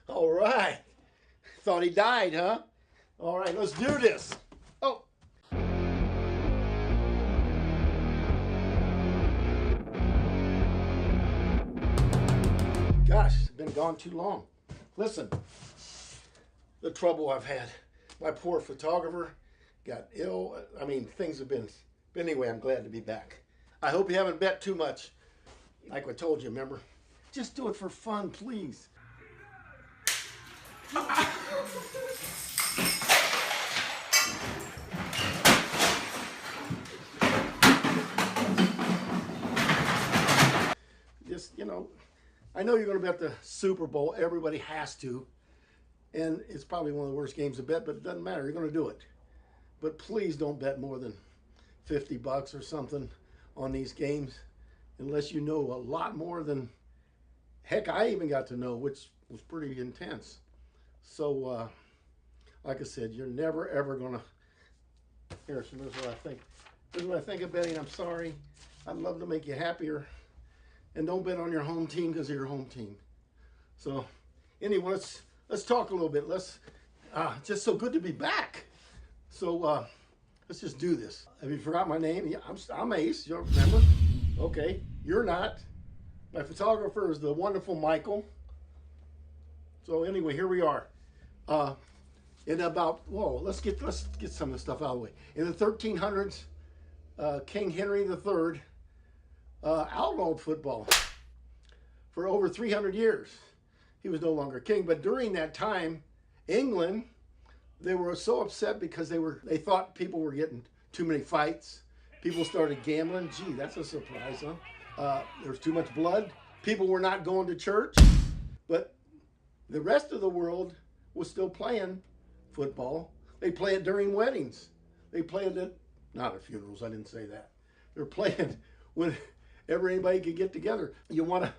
All right. Thought he died, huh? All right, let's do this. Oh. Gosh, it's been gone too long. Listen, the trouble I've had. My poor photographer got ill. I mean, things have been. But anyway, I'm glad to be back. I hope you haven't bet too much. Like I told you, remember? Just do it for fun, please. Just, I know you're going to bet the Super Bowl. Everybody has to. And it's probably one of the worst games to bet, but it doesn't matter. You're going to do it. But please don't bet more than $50 or something on these games unless you know a lot more than, heck, I even got to know, which was pretty intense. So, like I said, you're never, ever going to, here's what I think. Here's what I think of betting. I'm sorry. I'd love to make you happier. And don't bet on your home team because of your home team. So, anyway, let's talk a little bit. Just so good to be back. So, let's just do this. Have you forgot my name? Yeah, I'm Ace. You remember? Okay, you're not. My photographer is the wonderful Michael. So anyway, here we are. Let's get some of the stuff out of the way. In the 1300s, King Henry III outlawed football for over 300 years. He was no longer king, but during that time, England, they were so upset because they thought people were getting too many fights. People started gambling. Gee, that's a surprise, huh? There was too much blood. People were not going to church, but the rest of the world was still playing football. They play it during weddings. They played it, not at funerals, I didn't say that. They're playing whenever anybody could get together. You want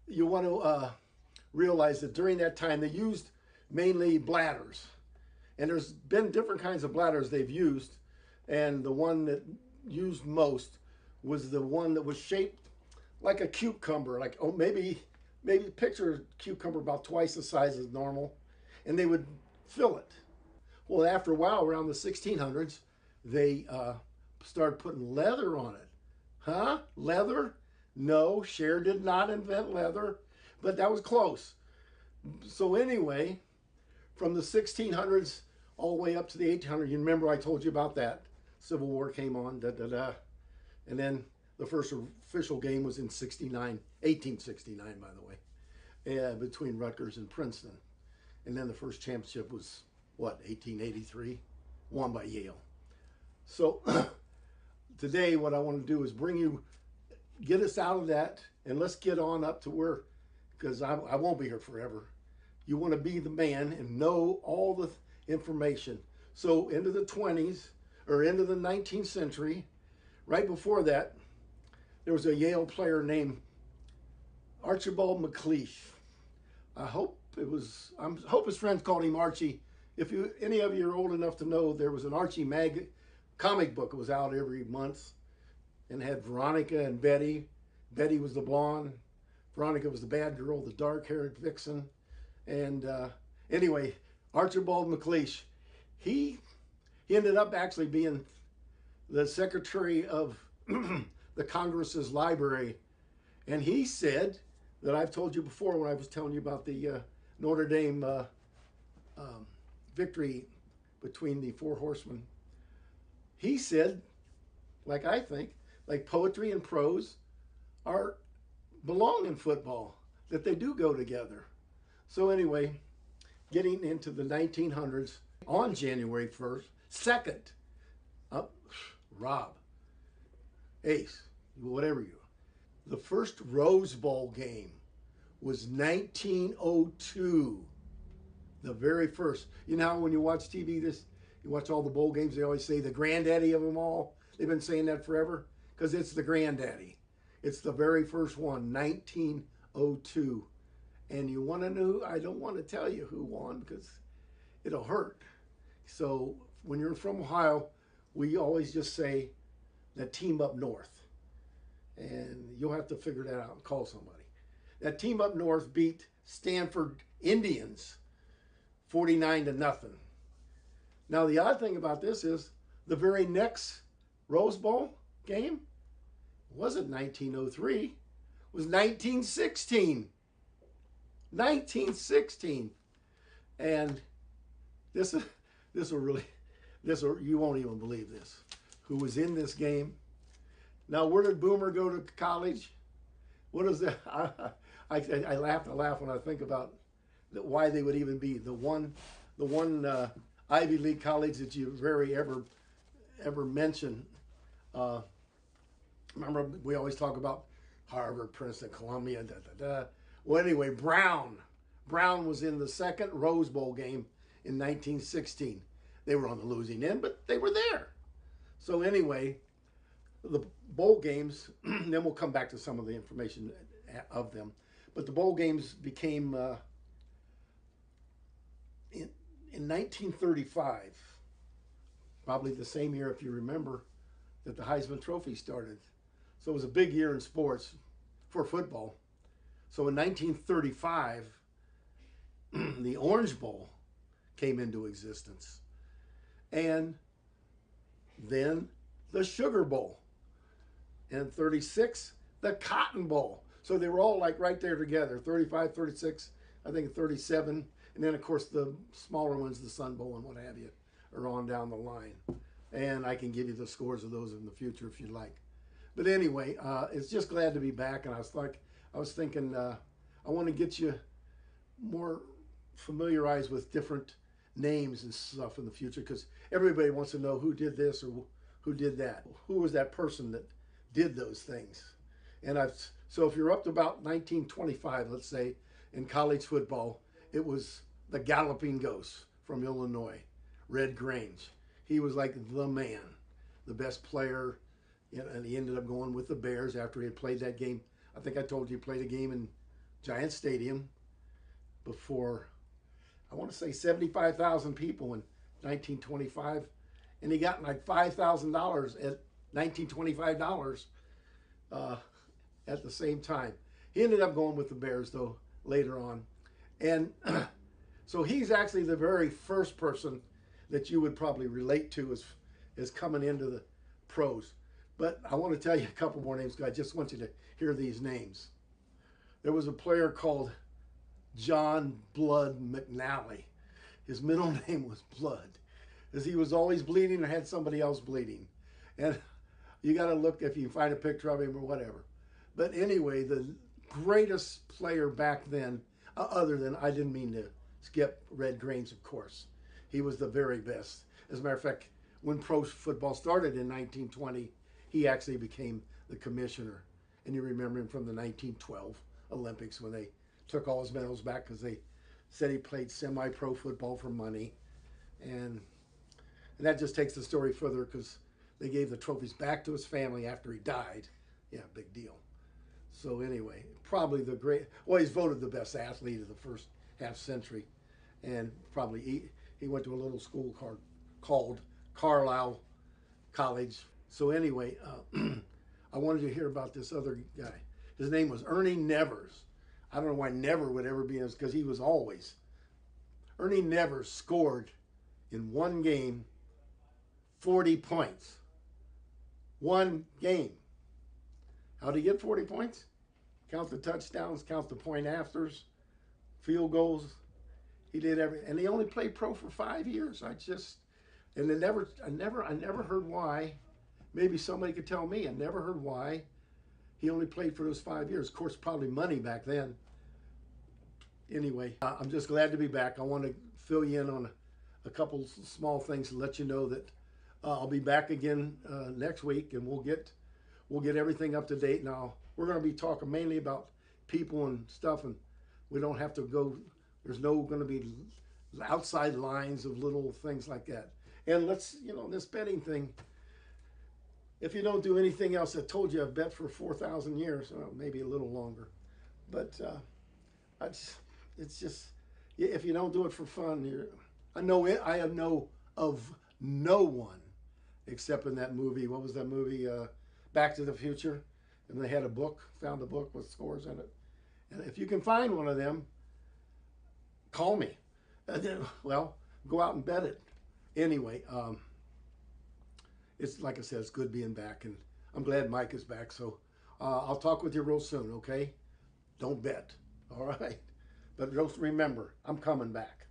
to realize that during that time they used mainly bladders. And there's been different kinds of bladders they've used. And the one that used most was the one that was shaped like a cucumber. Like, maybe picture a cucumber about twice the size as normal. And they would fill it. Well, after a while, around the 1600s, they started putting leather on it. Huh? Leather? No, Cher did not invent leather, but that was close. So anyway, from the 1600s all the way up to the 1800s, you remember I told you about that. Civil War came on, and then the first official game was in 1869, by the way, between Rutgers and Princeton. And then the first championship was, 1883, won by Yale. So today what I want to do is get us out of that, and let's get on up to where, because I won't be here forever. You want to be the man and know all the information. So into the 20s, or into the 19th century, right before that, there was a Yale player named Archibald MacLeish. I hope his friends called him Archie. If any of you are old enough to know, there was an Archie comic book. It was out every month and had Veronica and Betty. Betty was the blonde. Veronica was the bad girl, the dark-haired vixen. And anyway, Archibald MacLeish, he ended up actually being the secretary of the Congress's library. And he said that I've told you before when I was telling you about the Notre Dame victory between the Four Horsemen. He said, like I think, like poetry and prose belong in football, that they do go together. So anyway, getting into the 1900s, on January 2nd, Rob, Ace, whatever you are, the first Rose Bowl game was 1902. The very first. You know how when you watch TV, you watch all the bowl games, they always say the granddaddy of them all. They've been saying that forever because it's the granddaddy. It's the very first one, 1902. And you want to know, I don't want to tell you who won because it'll hurt. So when you're from Ohio, we always just say that team up north. And you'll have to figure that out and call somebody. That team up north beat Stanford Indians 49-0. Now the odd thing about this is the very next Rose Bowl game wasn't 1903, it was 1916. 1916. And this will really, you won't even believe this. Who was in this game? Now, where did Boomer go to college? What is that? I laugh when I think about why they would even be the one Ivy League college that you ever mention. Remember, we always talk about Harvard, Princeton, Columbia. Well, anyway, Brown was in the second Rose Bowl game in 1916. They were on the losing end, but they were there. So anyway, the bowl games, then we'll come back to some of the information of them. But the bowl games became, in 1935, probably the same year, if you remember, that the Heisman Trophy started. So it was a big year in sports for football. So in 1935, the Orange Bowl came into existence. And then the Sugar Bowl. And 36, the Cotton Bowl. So they were all like right there together, 35, 36, I think 37. And then, of course, the smaller ones, the Sun Bowl and what have you, are on down the line. And I can give you the scores of those in the future if you'd like. But anyway, it's just glad to be back. And I was thinking, I want to get you more familiarized with different names and stuff in the future, because everybody wants to know who did this or who did that. Who was that person that did those things? And so if you're up to about 1925, let's say, in college football, it was the Galloping Ghost from Illinois, Red Grange. He was like the man, the best player, and he ended up going with the Bears after he had played that game. I think I told you he played a game in Giant Stadium before, I want to say 75,000 people in 1925, and he got like $5,000 at $1925 at the same time. He ended up going with the Bears though later on, and so he's actually the very first person that you would probably relate to as coming into the pros. But I want to tell you a couple more names, because I just want you to hear these names. There was a player called John Blood McNally. His middle name was Blood, because he was always bleeding or had somebody else bleeding. And you got to look if you can find a picture of him or whatever. But anyway, the greatest player back then, other than, I didn't mean to skip Red Grange, of course. He was the very best. As a matter of fact, when pro football started in 1920, he actually became the commissioner. And you remember him from the 1912 Olympics when they took all his medals back because they said he played semi-pro football for money. And that just takes the story further, because they gave the trophies back to his family after he died. Yeah, big deal. So anyway, probably he's voted the best athlete of the first half century. And probably he went to a little school called Carlisle College. So anyway, I wanted you to hear about this other guy. His name was Ernie Nevers. I don't know why Never would ever be in this, because he was always. Ernie Nevers scored in one game 40 points. One game. How'd he get 40 points? Count the touchdowns, count the point afters, field goals. He did everything. And he only played pro for 5 years. I never heard why. Maybe somebody could tell me. I never heard why he only played for those 5 years. Of course, probably money back then. Anyway, I'm just glad to be back. I want to fill you in on a couple small things to let you know that I'll be back again next week, and we'll get everything up to date. Now, we're going to be talking mainly about people and stuff, and we don't have to go, there's no going to be outside lines of little things like that. And let's, this betting thing, if you don't do anything else, I told you I've bet for 4,000 years, well, maybe a little longer. But it's just, if you don't do it for fun, I know of no one except in that movie. What was that movie? Back to the Future. And they had found a book with scores in it. And if you can find one of them, call me. And then, well, go out and bet it. Anyway, it's like I said, it's good being back, and I'm glad Mike is back. So I'll talk with you real soon, okay? Don't bet, all right? But just remember, I'm coming back.